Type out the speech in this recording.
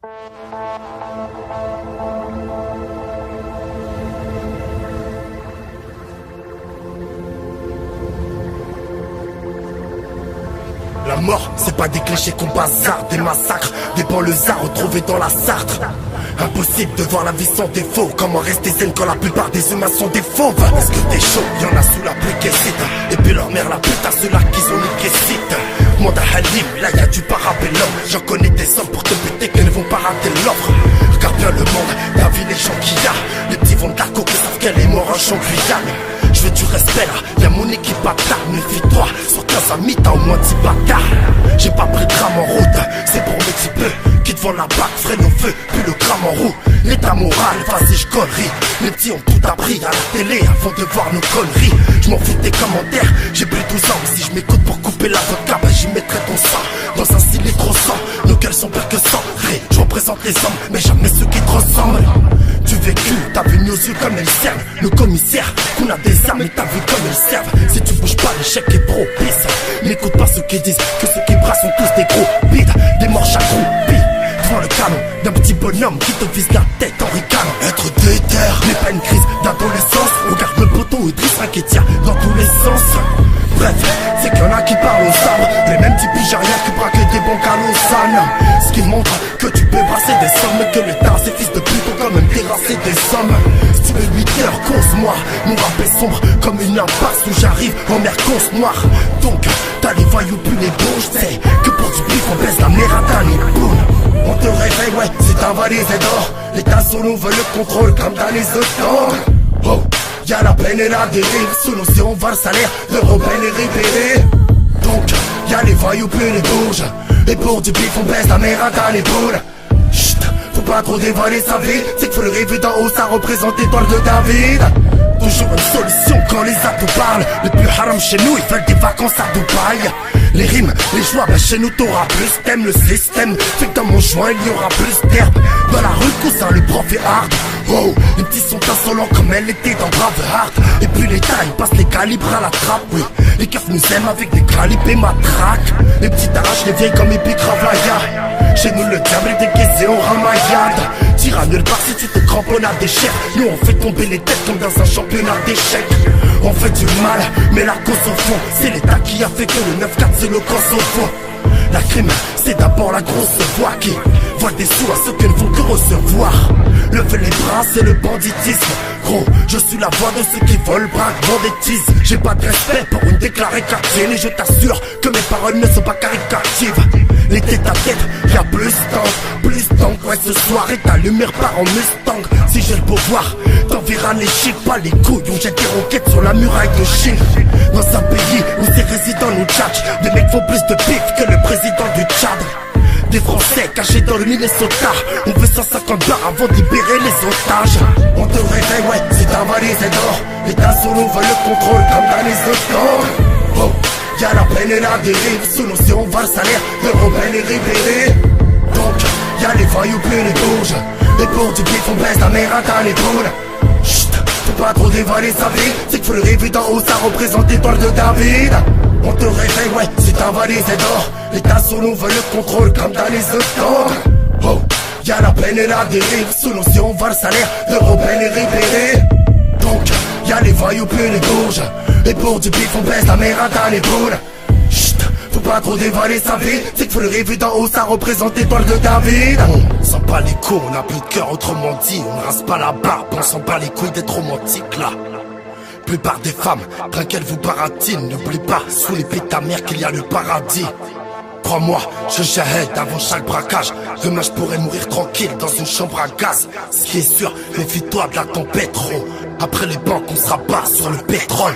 La mort, c'est pas des clichés qu'on bazarde, des massacres, des banlieusards retrouvés dans la Sarthe. Impossible de voir la vie sans défaut. Comment rester zen quand la plupart des humains sont des fauves? Est-ce que t'es chaud? Y'en a sous la pluie qui hésitent. Et puis leur mère la pute à ceux-là qui ont mis qui citent. Manda Halim, là y'a du parabellum. J'en connais des hommes pour te buter qui ne vont pas rater l'offre. Regarde bien le monde, t'as vu les gens qu'il y a. Les petits vont de la coque et savent qu'elle est morte en champ Guyane. Je veux du respect là, y'a mon équipe à tard. Méfie-toi, sur 15 amis t'as au moins 10 bâtards. J'ai pas pris de drame en route, c'est pour mes petits peu qui devant la bac freinent au feu, puis le crame en roue. L'état moral, vas-y j'connerie. Les petits ont tout appris à la télé avant de voir nos conneries. Je m'en fous des commentaires, j'ai plus 12 ans. Si je m'écoute pour couper l'avocat, bah j'y mettrai ton sang. Dans un style trop sang, nos gueules sont pires que sang. Je représente les hommes, mais jamais ceux qui te ressemblent. Tu vécu, t'as vu nos yeux comme elles servent. Le commissaire, qu'on a des armes et t'as vu comme elles servent. Si tu bouges pas, l'échec est propice. N'écoute pas ceux qui disent que ceux qui brassent sont tous des gros bides. Des morts accroupis devant le canon d'un petit bonhomme qui te vise la tête en ricanant. Être déter n'est pas une crise d'adolescence. Regarde le poteau et Driss qui tient dans tous les sens. Bref, c'est qu'il y en a qui parlent aux arbres, les mêmes types nigériens qui braquent des banques à Lausanne. Ce qui montre que tu peux brasser des sommes, mais que l'État, ces fils de pute ont quand même terrassé des sommes. Si tu veux 8 heures, cause-moi, mon rap est sombre comme une impasse où j'arrive en mer conce noire. Donc, t'as les voyous plus les bouges, c'est que pour du bif on baisse la mérata, les boum. On te réveille, ouais, c'est un valise et d'or. L'État sur nous veut le contrôle comme dans les autres temps. Oh, y'a la peine et la dérive. Sous nous si on va le salaire, le rebelle est répéré. Donc, y'a les voyous puis les bourges. Et pour du bif on baisse la mérata à l'épaule. Chut, faut pas trop dévoiler sa vie. C'est qu'il faut le rêver d'en haut, ça représente l'étoile de David. Toujours une solution quand les atouts parlent. Les plus haram chez nous, ils veulent des vacances à Dubaï. Les rimes, les joies, bah chez nous t'auras plus. T'aimes le système, fait que dans mon joint il y aura plus d'herbe. Dans la rue, cousin, les profs est hard. Oh, les petits sont insolents comme elle était dans Braveheart. Et puis les tailles passent les calibres à la trappe, oui. Les keufs nous aiment avec des calibres et matraques. Les petits arrachent les vieilles comme Epic Ravlaya. Chez nous le diable est déguisé en ramayade. Tire à nulle part si tu te cramponnes à des chefs. Nous on fait tomber les têtes comme dans un championnat d'échecs. On fait du mal, mais la cause au fond, c'est l'État qui a fait que le 9-4 c'est le corps au fond. La crime, c'est d'abord la grosse voix qui voit des sous à ceux qui ne font que recevoir. Lever les bras, c'est le banditisme. Gros, je suis la voix de ceux qui volent, braquent, vendettisent. J'ai pas de respect pour une déclarée quartienne. Et je t'assure que mes paroles ne sont pas caricatives. Les têtes à tête, y'a plus d'encre. Ouais, ce soir et ta lumière part en Mustang. Si j'ai le pouvoir, t'enverras les chiffres, pas les couilles. On jette des roquettes sur la muraille de Chine. Dans un pays où ces résidents nous tchatchent, des mecs font plus de pif que le président du Tchad. Des Français cachés dans le Minnesota. On veut 150 bars avant de libérer les otages. On te réveille, ouais, c'est un valise et d'or. L'État sur nous veut le contrôle comme dans les autres temps. Oh, y'a la peine et la dérive. Sous nous si on va le salaire, le rebelle est libéré. Donc, y'a les voyous puis les bourges. Et pour du bif on baisse la mérata à l'épaule. Chut, faut pas trop dévoiler sa vie. C'est qu'il faut le rêver d'en haut, ça représente l'étoile de David. On te réveille, ouais, c'est un valise et d'or. L'État sur nous veut le contrôle comme dans les autres temps. Oh, y'a la peine et la dérive. Sous nous si on va le salaire, le rebelle est libéré. Donc, y'a les voyous puis les bourges. Et pour du bif on baisse la mérata à l'épaule. Chut, faut pas trop dévoiler sa vie. C'est qu'il faut le rêver d'en haut, ça représente l'étoile de David. On sent pas les coups, on a plus de cœur, autrement dit. On ne rase pas la barbe, on sent pas les couilles d'être romantique là. Plupart des femmes, rien qu'elles vous baratinent. N'oublie pas, sous les pieds de ta mère qu'il y a le paradis. Crois-moi, je jahède avant chaque braquage. Demain je pourrais mourir tranquille dans une chambre à gaz. Ce qui est sûr, méfie-toi de la tempête, gros. Après les banques, on sera bas sur le pétrole.